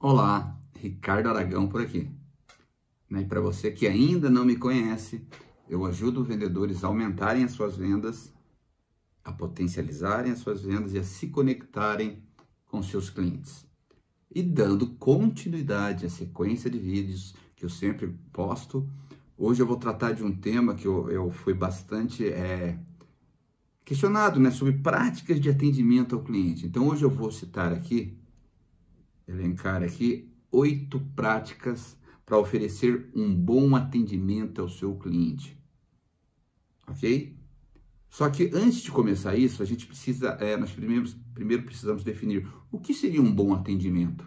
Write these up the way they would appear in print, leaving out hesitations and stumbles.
Olá, Ricardo Aragão por aqui. E para você que ainda não me conhece, eu ajudo vendedores a aumentarem as suas vendas, a potencializarem as suas vendas e a se conectarem com seus clientes. E dando continuidade à sequência de vídeos que eu sempre posto, hoje eu vou tratar de um tema que eu fui bastante questionado, sobre práticas de atendimento ao cliente. Então hoje eu vou elencar aqui 8 práticas para oferecer um bom atendimento ao seu cliente, ok? Só que antes de começar isso, a gente precisa, nós primeiro precisamos definir o que seria um bom atendimento.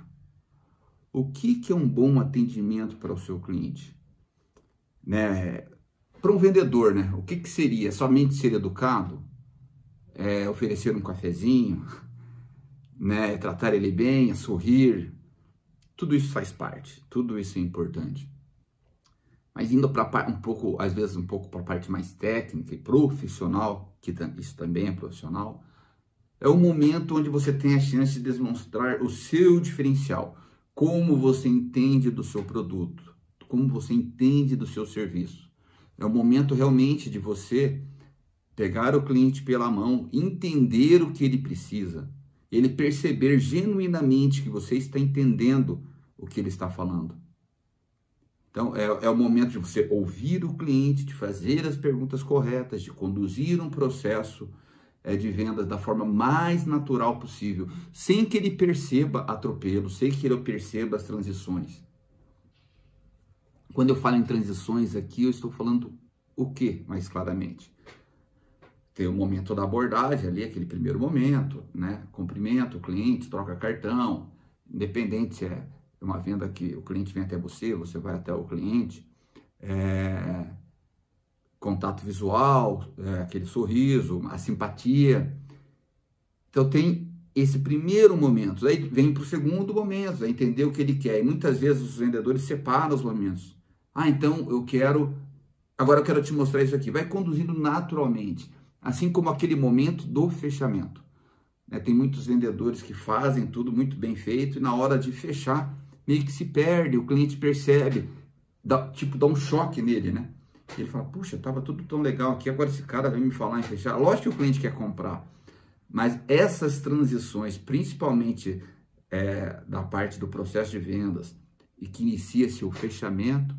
O que é um bom atendimento para o seu cliente? Para um vendedor, o que seria? Somente ser educado? Oferecer um cafezinho? Tratar ele bem, sorrir? Tudo isso faz parte, tudo isso é importante. Mas indo para às vezes um pouco para a parte mais técnica e profissional, que isso também é profissional, é o momento onde você tem a chance de demonstrar o seu diferencial, como você entende do seu produto, como você entende do seu serviço. É o momento realmente de você pegar o cliente pela mão, entender o que ele precisa, ele perceber genuinamente que você está entendendo o que ele está falando. Então, é o momento de você ouvir o cliente, de fazer as perguntas corretas, de conduzir um processo de vendas da forma mais natural possível, sem que ele perceba atropelo, sem que ele perceba as transições. Quando eu falo em transições aqui, eu estou falando o que, mais claramente? Tem o momento da abordagem ali, aquele primeiro momento, cumprimento o cliente, troca cartão, independente se é uma venda que o cliente vem até você, você vai até o cliente, contato visual, aquele sorriso, a simpatia. Então tem esse primeiro momento, aí vem para o segundo momento, entender o que ele quer, e muitas vezes os vendedores separam os momentos. Então agora eu quero te mostrar isso aqui, vai conduzindo naturalmente, assim como aquele momento do fechamento. Tem muitos vendedores que fazem tudo muito bem feito e na hora de fechar, meio que se perde, o cliente percebe, dá um choque nele, Ele fala, puxa, estava tudo tão legal aqui, agora esse cara vai me falar em fechar. Lógico que o cliente quer comprar, mas essas transições, principalmente da parte do processo de vendas e que inicia-se o fechamento,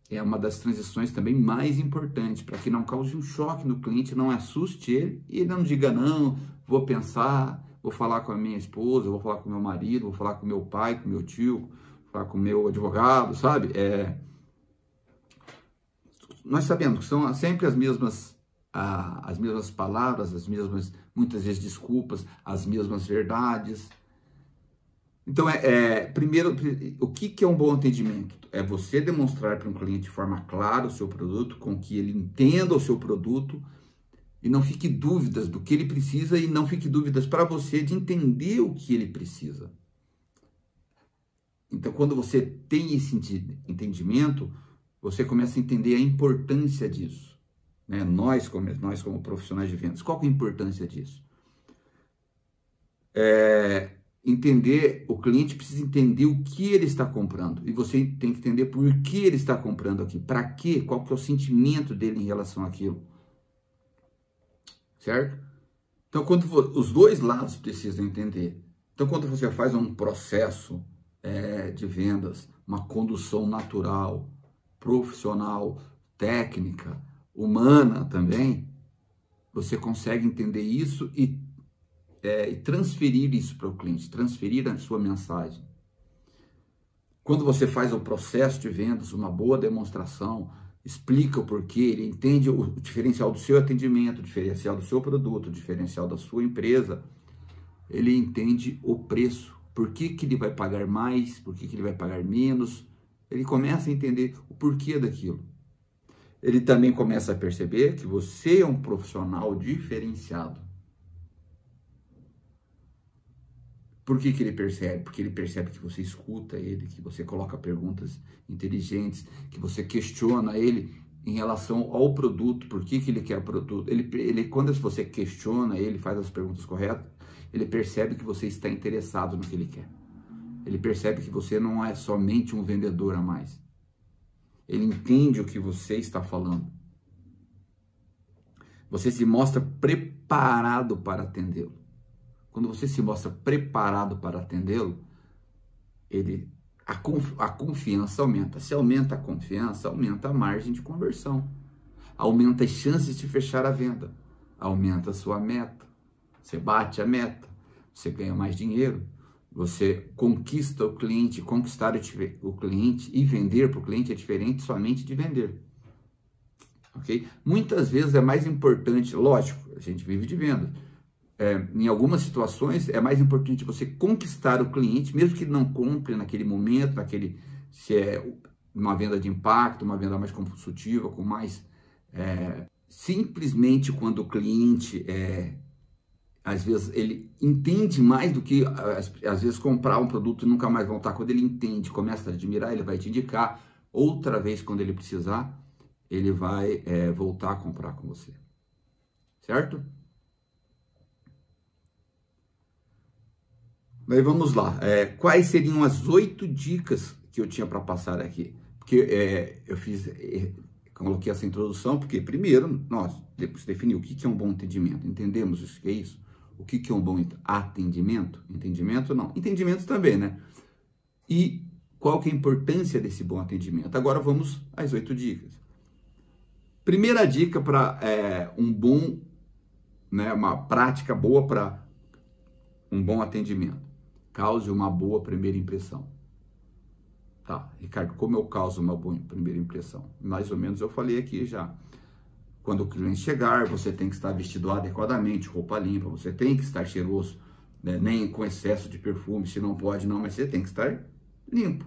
é uma das transições também mais importantes, para que não cause um choque no cliente, não assuste ele, e ele não diga, não, vou pensar, vou falar com a minha esposa, vou falar com o meu marido, vou falar com o meu pai, com o meu tio, vou falar com o meu advogado, sabe? Nós sabemos que são sempre as mesmas palavras, muitas vezes desculpas, as mesmas verdades. Então, primeiro, o que é um bom atendimento? É você demonstrar para um cliente de forma clara o seu produto, com que ele entenda o seu produto e não fique dúvidas do que ele precisa e não fique dúvidas para você de entender o que ele precisa. Então, quando você tem esse entendimento, você começa a entender a importância disso. Nós como profissionais de vendas, qual que é a importância disso? O cliente precisa entender o que ele está comprando, e você tem que entender por que ele está comprando aqui, para quê, qual que é o sentimento dele em relação àquilo, certo? Então, os dois lados precisam entender. Então, quando você faz um processo de vendas, uma condução natural, profissional, técnica, humana também, você consegue entender isso e transferir isso para o cliente, transferir a sua mensagem. Quando você faz o processo de vendas, uma boa demonstração, explica o porquê, ele entende o diferencial do seu atendimento, o diferencial do seu produto, o diferencial da sua empresa, ele entende o preço, por que ele vai pagar mais, por que ele vai pagar menos, ele começa a entender o porquê daquilo. Ele também começa a perceber que você é um profissional diferenciado. Por que ele percebe? Porque ele percebe que você escuta ele, que você coloca perguntas inteligentes, que você questiona ele em relação ao produto, por que ele quer o produto. Quando você questiona ele, faz as perguntas corretas, Ele percebe que você está interessado no que ele quer. Ele percebe que você não é somente um vendedor a mais. Ele entende o que você está falando. Você se mostra preparado para atendê-lo. Quando você se mostra preparado para atendê-lo, a confiança aumenta. Se aumenta a confiança, aumenta a margem de conversão. Aumenta as chances de fechar a venda. Aumenta a sua meta. Você bate a meta. Você ganha mais dinheiro. Você conquista o cliente. Conquistar o cliente e vender para o cliente é diferente somente de vender. Ok? Muitas vezes é mais importante, lógico, a gente vive de venda. Em algumas situações é mais importante você conquistar o cliente, mesmo que ele não compre naquele momento, se é uma venda de impacto, uma venda mais consultiva, com mais... simplesmente quando o cliente, às vezes, ele entende mais do que, às vezes, comprar um produto e nunca mais voltar. Quando ele entende, começa a admirar, ele vai te indicar. Outra vez, quando ele precisar, ele vai voltar a comprar com você. Certo? Daí vamos lá. Quais seriam as 8 dicas que eu tinha para passar aqui? Porque eu coloquei essa introdução porque, primeiro, nós definimos o que é um bom atendimento. Entendemos o que é isso? O que é um bom atendimento? Entendimento não. Entendimentos também, né? E qual que é a importância desse bom atendimento? Agora vamos às 8 dicas. Primeira dica para uma prática boa para um bom atendimento. Cause uma boa primeira impressão. Tá, Ricardo, como eu causo uma boa primeira impressão? Mais ou menos eu falei aqui já. Quando o cliente chegar, você tem que estar vestido adequadamente, roupa limpa, você tem que estar cheiroso, né? Nem com excesso de perfume, se não pode não, mas você tem que estar limpo.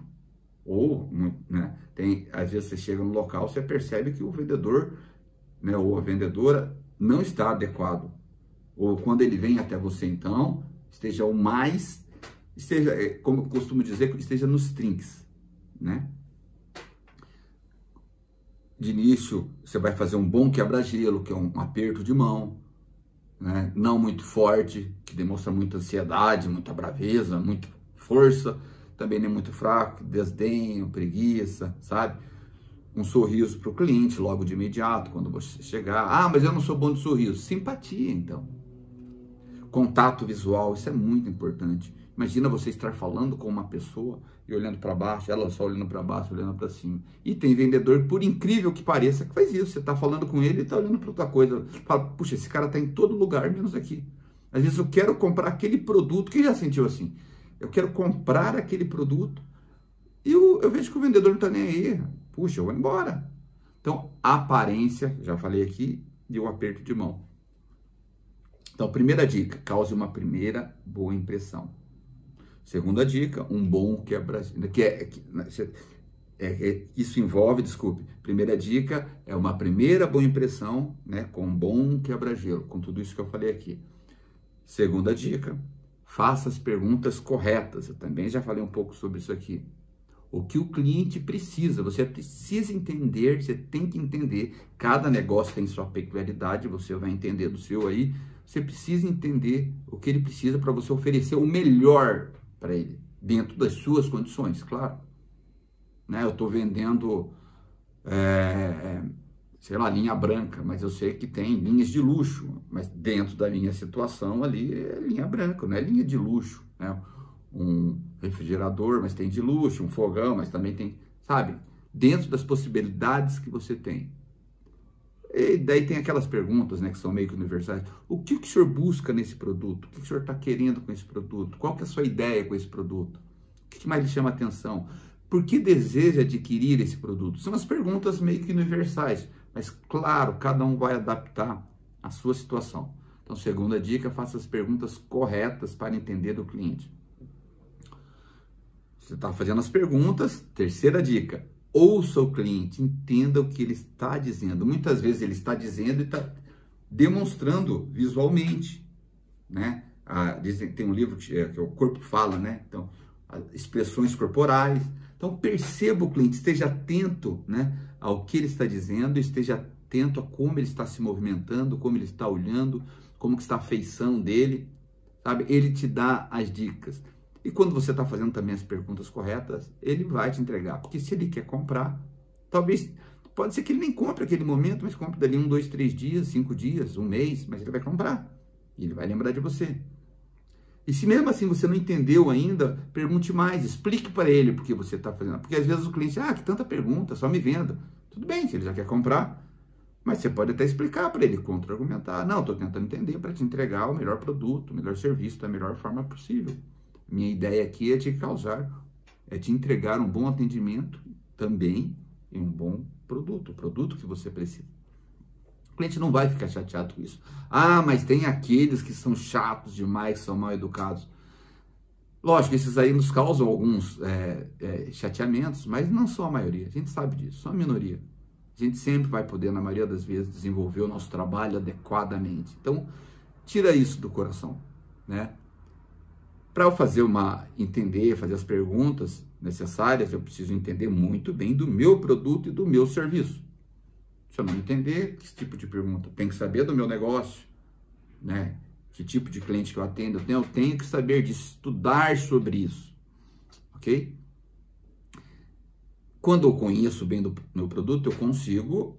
Ou, né, às vezes você chega no local, você percebe que o vendedor, né, ou a vendedora não está adequado. Ou quando ele vem até você, então, como eu costumo dizer, esteja nos trinques, né? De início, você vai fazer um bom quebra-gelo, que é um aperto de mão, né? Não muito forte, que demonstra muita ansiedade, muita braveza, muita força, também nem muito fraco, desdenho, preguiça, sabe? Um sorriso para o cliente logo de imediato, quando você chegar. Ah, mas eu não sou bom de sorriso. Simpatia, então. Contato visual, isso é muito importante. Imagina você estar falando com uma pessoa e olhando para baixo, ela só olhando para baixo, olhando para cima. E tem vendedor, por incrível que pareça, que faz isso. Você está falando com ele e está olhando para outra coisa. Fala, puxa, esse cara está em todo lugar, menos aqui. Às vezes eu quero comprar aquele produto. Quem já sentiu assim? Eu quero comprar aquele produto e eu vejo que o vendedor não está nem aí. Puxa, eu vou embora. Então, a aparência, já falei aqui, e o aperto de mão. Então, primeira dica, cause uma primeira boa impressão. Segunda dica, um bom quebra-gelo. Isso envolve, desculpe, primeira dica é uma primeira boa impressão, né, com um bom quebra-gelo, com tudo isso que eu falei aqui. Segunda dica, faça as perguntas corretas. Eu também já falei um pouco sobre isso aqui. O que o cliente precisa, você precisa entender, você tem que entender. Cada negócio tem sua peculiaridade, você vai entender do seu aí. Você precisa entender o que ele precisa para você oferecer o melhor para ele, dentro das suas condições, claro. Né? Eu estou vendendo, sei lá, linha branca, mas eu sei que tem linhas de luxo, mas dentro da minha situação ali é linha branca, não é linha de luxo, né? Um refrigerador, mas tem de luxo, um fogão, mas também tem, sabe? Dentro das possibilidades que você tem. E daí tem aquelas perguntas, né, que são meio que universais. O que o senhor busca nesse produto? O que o senhor está querendo com esse produto? Qual que é a sua ideia com esse produto? O que mais lhe chama atenção? Por que deseja adquirir esse produto? São as perguntas meio que universais, mas claro, cada um vai adaptar a sua situação. Então, segunda dica, faça as perguntas corretas para entender do cliente. Você está fazendo as perguntas. Terceira dica, ouça o cliente, entenda o que ele está dizendo. Muitas vezes ele está dizendo e está demonstrando visualmente, né? Tem um livro que o Corpo Fala, né? Então, expressões corporais. Então, perceba o cliente, esteja atento, né, ao que ele está dizendo, esteja atento a como ele está se movimentando, como ele está olhando, como que está a feição dele, sabe? Ele te dá as dicas. E quando você está fazendo também as perguntas corretas, ele vai te entregar. Porque se ele quer comprar, talvez, pode ser que ele nem compre naquele momento, mas compre dali 1, 2, 3 dias, 5 dias, 1 mês, mas ele vai comprar. E ele vai lembrar de você. E se mesmo assim você não entendeu ainda, pergunte mais, explique para ele por que você está fazendo. Porque às vezes o cliente, que tanta pergunta, só me venda. Tudo bem, se ele já quer comprar, mas você pode até explicar para ele, contra-argumentar. Não, estou tentando entender para te entregar o melhor produto, o melhor serviço da melhor forma possível. Minha ideia aqui é te entregar um bom atendimento também e um bom produto, o produto que você precisa. O cliente não vai ficar chateado com isso. Mas tem aqueles que são chatos demais, que são mal educados. Lógico, esses aí nos causam alguns chateamentos, mas não são a maioria. A gente sabe disso, são a minoria. A gente sempre vai poder, na maioria das vezes, desenvolver o nosso trabalho adequadamente. Então, tira isso do coração, né? Para eu fazer fazer as perguntas necessárias, eu preciso entender muito bem do meu produto e do meu serviço. Se eu não entender, que tipo de pergunta? Tem que saber do meu negócio, né? Que tipo de cliente que eu atendo? Eu tenho que saber de estudar sobre isso, ok? Quando eu conheço bem do meu produto, eu consigo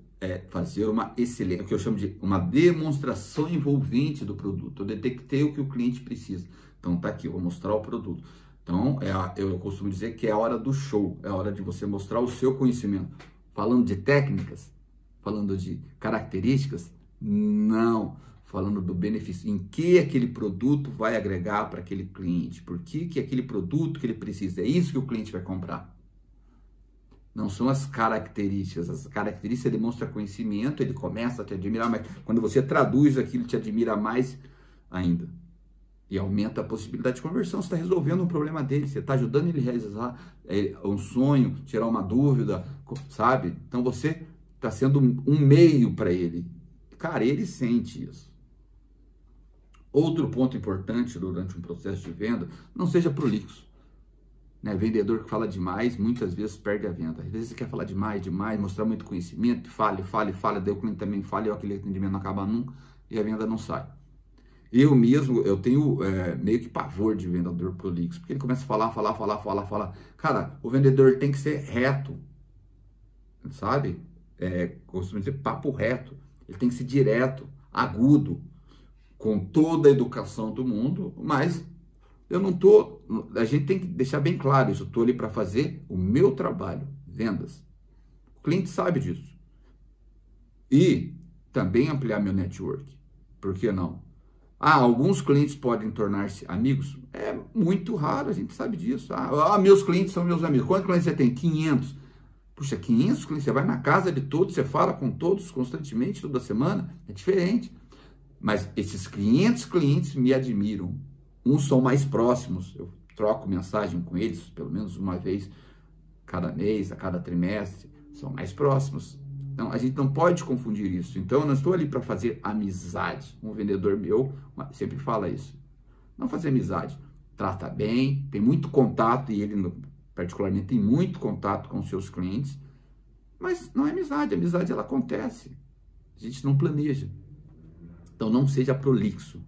fazer uma excelente, o que eu chamo de uma demonstração envolvente do produto. Eu detectei o que o cliente precisa. Então, tá aqui, eu vou mostrar o produto. Então, eu costumo dizer que é a hora do show, é a hora de você mostrar o seu conhecimento. Falando de técnicas, falando de características, não. Falando do benefício, em que aquele produto vai agregar para aquele cliente, por que aquele produto que ele precisa, é isso que o cliente vai comprar. Não são as características demonstram conhecimento, ele começa a te admirar, mas quando você traduz aquilo, te admira mais ainda. E aumenta a possibilidade de conversão, você está resolvendo um problema dele, você está ajudando ele a realizar um sonho, tirar uma dúvida, sabe? Então você está sendo um meio para ele. Cara, ele sente isso. Outro ponto importante durante um processo de venda, não seja prolixo. Né? Vendedor que fala demais, muitas vezes perde a venda. Às vezes você quer falar demais, mostrar muito conhecimento, fale, daí o cliente também fala e aquele atendimento não acaba nunca e a venda não sai. Eu tenho meio que pavor de vendedor prolixo, porque ele começa a falar. Cara, o vendedor tem que ser reto, sabe? Costumo dizer papo reto. Ele tem que ser direto, agudo, com toda a educação do mundo, mas a gente tem que deixar bem claro isso, eu estou ali para fazer o meu trabalho, vendas. O cliente sabe disso. E também ampliar meu network, por que não? Alguns clientes podem tornar-se amigos, é muito raro, a gente sabe disso. Meus clientes são meus amigos. Quantos clientes você tem? 500. Puxa, 500 clientes, você vai na casa de todos, você fala com todos constantemente, toda semana, é diferente. Mas esses 500 clientes me admiram. Uns são mais próximos, eu troco mensagem com eles, pelo menos uma vez cada mês, a cada trimestre, são mais próximos. Então, a gente não pode confundir isso. Então, eu não estou ali para fazer amizade. Um vendedor meu sempre fala isso. Não fazer amizade. Trata bem, tem muito contato, e ele particularmente tem muito contato com os seus clientes, mas não é amizade. A amizade, ela acontece. A gente não planeja. Então, não seja prolixo.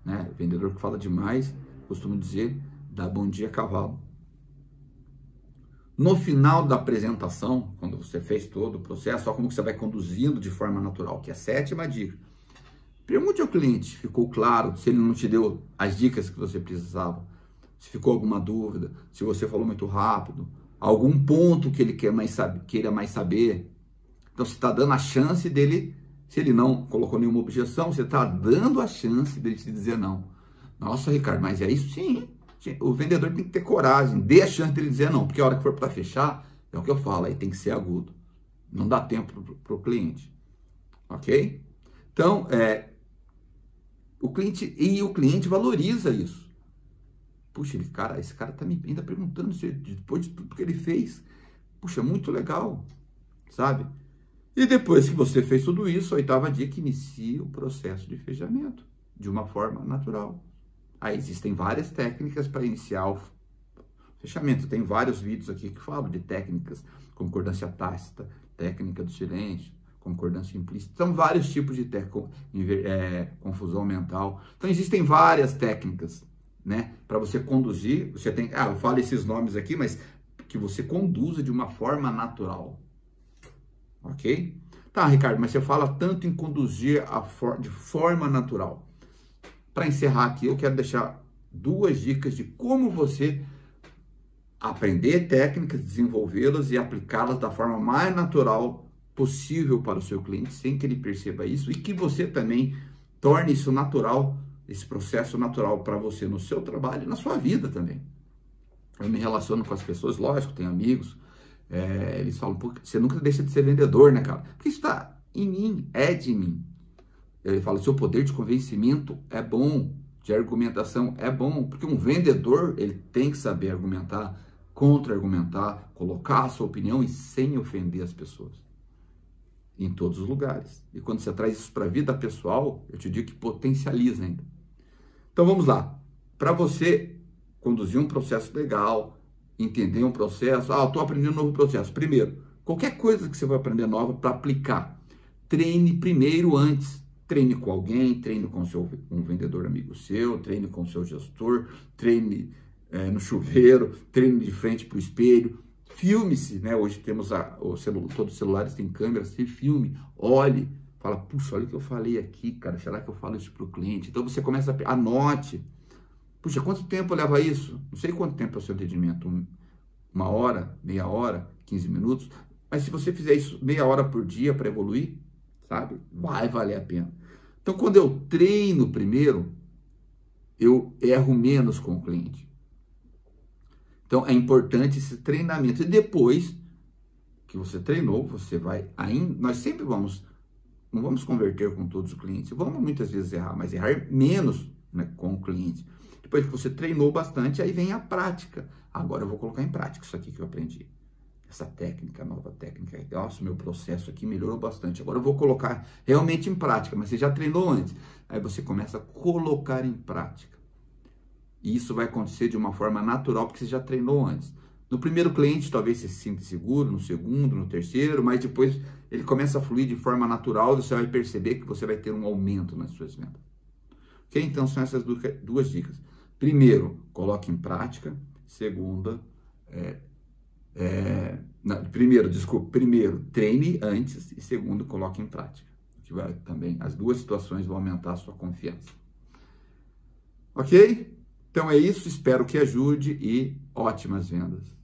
Né? O vendedor que fala demais, costumo dizer, dá bom dia cavalo. No final da apresentação, quando você fez todo o processo, olha como que você vai conduzindo de forma natural, que é a 7ª dica. Pergunte ao cliente, ficou claro, se ele não te deu as dicas que você precisava, se ficou alguma dúvida, se você falou muito rápido, algum ponto que ele queira mais saber. Então, você está dando a chance dele, se ele não colocou nenhuma objeção, você está dando a chance dele te dizer não. Nossa, Ricardo, mas é isso? Sim. O vendedor tem que ter coragem, dê a chance dele dizer não, porque a hora que for para fechar, é o que eu falo, aí tem que ser agudo. Não dá tempo para o cliente. Ok? Então, o cliente valoriza isso. Puxa, esse cara está me ainda perguntando depois de tudo que ele fez. Puxa, muito legal, sabe? E depois que você fez tudo isso, a 8ª dica, inicia o processo de fechamento de uma forma natural. Aí existem várias técnicas para iniciar o fechamento. Tem vários vídeos aqui que falam de técnicas, concordância tácita, técnica do silêncio, concordância implícita. São vários tipos de confusão mental. Então, existem várias técnicas, né, para você conduzir. Você tem, eu falo esses nomes aqui, mas que você conduza de uma forma natural. Ok? Tá, Ricardo, mas você fala tanto em conduzir de forma natural. Para encerrar aqui, eu quero deixar 2 dicas de como você aprender técnicas, desenvolvê-las e aplicá-las da forma mais natural possível para o seu cliente, sem que ele perceba isso, e que você também torne isso natural, esse processo natural para você no seu trabalho e na sua vida também. Eu me relaciono com as pessoas, lógico, tenho amigos, eles falam, pô, você nunca deixa de ser vendedor, né, cara? Porque isso está em mim, é de mim. Ele fala, seu poder de convencimento é bom, de argumentação é bom, porque um vendedor, ele tem que saber argumentar, contra-argumentar, colocar a sua opinião e sem ofender as pessoas. Em todos os lugares. E quando você traz isso para a vida pessoal, eu te digo que potencializa ainda. Então vamos lá. Para você conduzir um processo legal, entender um processo, estou aprendendo um novo processo. Primeiro, qualquer coisa que você vai aprender nova para aplicar, treine primeiro antes. Treine com alguém, treine com um vendedor amigo seu, treine com o seu gestor, treine no chuveiro, treine de frente para o espelho, filme-se, né? Hoje temos todos os celulares têm câmeras, se filme, olhe, fala, puxa, olha o que eu falei aqui, cara, será que eu falo isso para o cliente? Então você começa a anote, puxa, quanto tempo leva isso? Não sei quanto tempo é o seu atendimento, 1 hora, meia hora, 15 minutos, mas se você fizer isso meia hora por dia para evoluir, sabe? Vai valer a pena. Então, quando eu treino primeiro, eu erro menos com o cliente. Então, é importante esse treinamento. E depois que você treinou, você vai ainda... Nós sempre não vamos converter com todos os clientes. Vamos muitas vezes errar, mas errar menos, né, com o cliente. Depois que você treinou bastante, aí vem a prática. Agora eu vou colocar em prática isso aqui que eu aprendi. Essa técnica, nova técnica, nossa, meu processo aqui melhorou bastante. Agora eu vou colocar realmente em prática, mas você já treinou antes. Aí você começa a colocar em prática. E isso vai acontecer de uma forma natural, porque você já treinou antes. No primeiro cliente, talvez você se sinta seguro, no segundo, no terceiro, mas depois ele começa a fluir de forma natural e você vai perceber que você vai ter um aumento nas suas vendas. Ok? Então são essas 2 dicas. Primeiro, coloque em prática. Segunda, primeiro, treine antes e segundo, coloque em prática. Que vai também, as 2 situações vão aumentar a sua confiança. Ok? Então é isso, espero que ajude e ótimas vendas.